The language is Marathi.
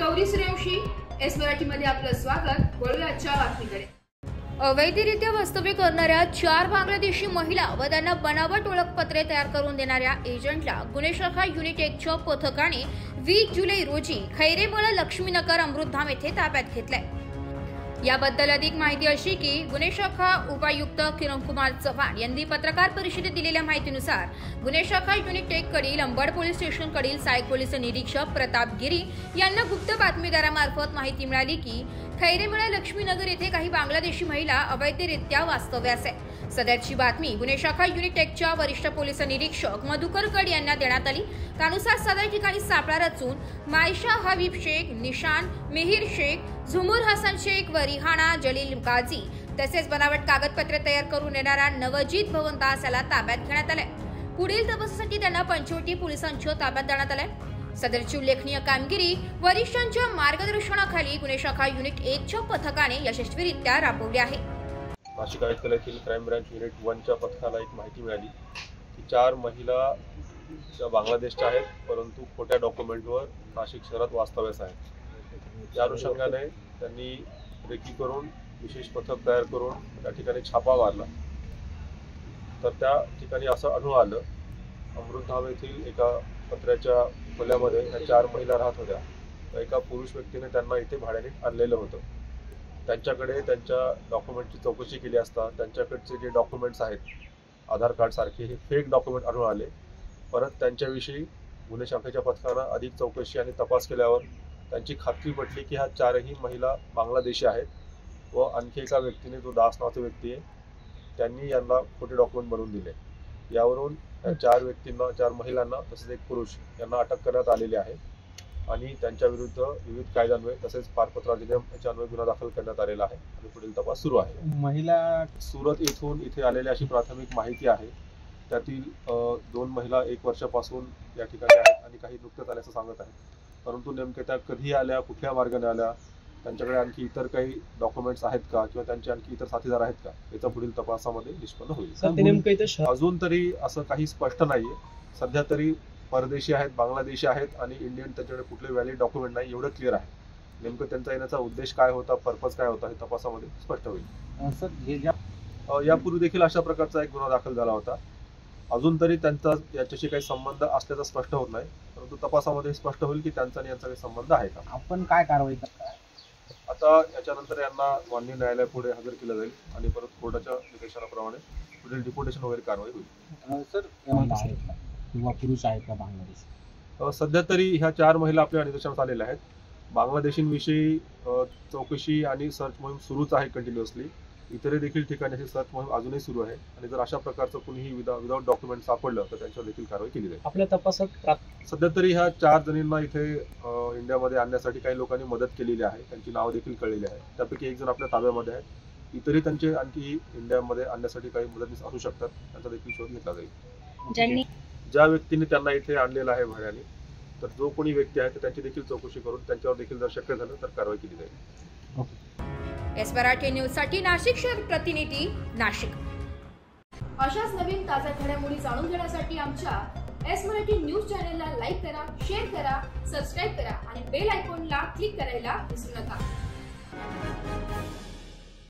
गौरी सूर्यवंशी, एस मराठीमध्ये आपलं स्वागत। वळूया आजच्या बातमीकडे। अवैधरित्या वास्तव्य करणाऱ्या 4 बांगलादेशी महिला व त्यांना बनावट ओळखपत्रे तयार करून देणाऱ्या एजंटला गुन्हे शाखा युनिट 1च्या पथकाने 20 जुलै रोजी खैरेमळा लक्ष्मीनगर अमृतधाम येथे ताब्यात घेतले। याबद्दल अधिक माहिती अशी की गुन्हे शाखा उपायुक्त किरणकुमार चव्हाण यांनी पत्रकार परिषदेत दिलेल्या माहितीनुसार गुन्हे शाखा युनिट 1 कडील अंबड पोलीस स्टेशन कडील सहाय्यक पोलीस निरीक्षक प्रताप गिरी यांना गुप्त बातमीदारामार्फत माहिती मिळाली की खैरेमळा लक्ष्मीनगर येथे काही बांगलादेशी महिला अवैधरित्या वास्तव्यास आहे। सदरची बातमी गुन्हे शाखा युनिट 1च्या वरिष्ठ पोलीस निरीक्षक मधुकर गड यांना देण्यात आली। त्यानुसार सदर ठिकाणी सापळा रचून मायशा हबीब शेख, निशान मिहिर शेख, झुमुर हसन शेख व रिहाना जलील गाजी तसेच बनावट कागदपत्रे तयार करून येणारा नवजीत भवनदास याला ताब्यात घेण्यात आले। पुढील तपासासाठी त्यांना पंचवटी पोलिसांच्या ताब्यात देण्यात आले। सदरची उल्लेखनीय कामगिरी वरिष्ठांच्या मार्गदर्शनाखाली गुन्हे शाखा युनिट 1च्या पथकाने यशस्वीरित्या राबवली आहे। नाशिक आयुक्तालयातील क्राईम ब्रांच युनिट 1च्या पथकाला एक माहिती मिळाली की 4 महिला बांगलादेशच्या आहेत, परंतु खोट्या डॉक्युमेंटवर नाशिक शहरात वास्तव्यास आहेत। या अनुषंगाने त्यांनी रेकी करून विशेष पथक तयार करून त्या ठिकाणी छापा मारला, तर त्या ठिकाणी असं आढळून आलं अमृतधाम येथील एका पत्र्याच्या खोल्यामध्ये ह्या 4 महिला राहत होत्या। एका पुरुष व्यक्तीने त्यांना इथे भाड्याने आणलेलं होतं। त्यांच्याकडे त्यांच्या डॉक्युमेंटची चौकशी केली असता त्यांच्याकडचे जे डॉक्युमेंट्स आहेत आधार कार्ड सारखे हे फेक डॉक्युमेंट आढळून आले। परत त्यांच्याविषयी गुन्हे शाखेच्या पथकानं अधिक चौकशी आणि तपास केल्यावर त्यांची खात्री पटली की ह्या 4ही महिला बांगलादेशी आहेत व आणखी एका व्यक्तीने, जो दास नावाचा व्यक्ती आहे, त्यांनी यांना खोटे डॉक्युमेंट बनवून दिले। यावरून या 4 व्यक्तींना, 4 महिलांना तसेच एक पुरुष यांना अटक करण्यात आलेली आहे आणि त्यांच्या विरुद्ध विविध कायद्यान्वये तसेच पारपत्र अधिनियम याच्यान्वये गुन्हा दाखल करण्यात आलेला आहे आणि पुढील तपास सुरू आहे। महिला सुरत येथून इथे आलेली अशी प्राथमिक माहिती आहे। त्यातील 2 महिला 1 वर्षापासून या ठिकाणी आहेत आणि काही नुकत्याच आल्याचं सांगत आहेत, परंतु नेमक्या त्या कधी आल्या, कुठल्या मार्गाने आल्या, त्यांच्याकडे आणखी इतर काही डॉक्युमेंट्स आहेत का किंवा त्यांचे आणखी इतर साथीदार आहेत का, याचा पुढील तपासामध्ये निष्पन्न होईल। अजून तरी असं काही स्पष्ट नाहीये। सध्या तरी परदेशी आहेत, बांगलादेशी आहेत आणि इंडियन त्यांच्याकडे कुठले व्हॅलिड डॉक्युमेंट नाही एवढं क्लिअर आहे। नेमकं त्यांचा येण्याचा उद्देश काय होता, पर्पज काय होता, हे तपासामध्ये स्पष्ट होईल। यापूर्वी देखील अशा प्रकारचा एक गुन्हा दाखल झाला होता। अजून तरी त्यांचा याच्याशी काही संबंध असल्याचा स्पष्ट होत नाही, परंतु तपासामध्ये स्पष्ट होईल की त्यांचा आणि यांचा काही संबंध आहे का। आपण काय कारवाई करता? आता याच्यानंतर यांना माननीय न्यायालयापुढे हजर केलं जाईल आणि परत कोर्टाच्या निर्देशनाप्रमाणे पुढील डिपोटेशन वगैरे कारवाई होईल। सर किंवा पुरुष आहेत का बांगलादेश? सध्या तरी ह्या 4 महिला आपल्या निदर्शनास आलेल्या आहेत। बांगलादेशींविषयी चौकशी आणि सर्च मोहीम सुरूच आहे कंटिन्युअसली। इतरही देखील ठिकाणी अशी सर्च मोहीम अजूनही सुरू आहे आणि जर अशा प्रकारचं कुणीही विदाउट डॉक्युमेंट सापडलं तर त्यांच्यावर देखील कारवाई केली जाईल। आपल्या तपासात सध्या तरी ह्या 4 जणींना इथे इंडियामध्ये आणण्यासाठी काही लोकांनी मदत केलेली आहे, त्यांची नावं देखील कळलेली आहे। त्यापैकी 1 जण आपल्या ताब्यामध्ये आहे। इतरही त्यांचे आणखी इंडियामध्ये आणण्यासाठी काही मदतनीस असू शकतात, त्यांचा देखील शोध घेतला जाईल। ज्या व्यक्तीने त्यांना इथे आणलेलं आहे भाड्याने, तर जो कोणी व्यक्ती आहे त्यांची देखील चौकशी करून त्यांच्यावर देखील जर शक्य झालं तर कारवाई केली जाईल। एस मराठी न्यूज साठी नाशिक शहर प्रतिनिधी नाशिक। अशाच नवीन ताज्या घडामोडी जाणून घेण्यासाठी आमच्या एस मराठी न्यूज चॅनलला लाईक करा, शेअर करा, सबस्क्राईब करा आणि बेल आयकॉनला क्लिक करायला विसरू नका।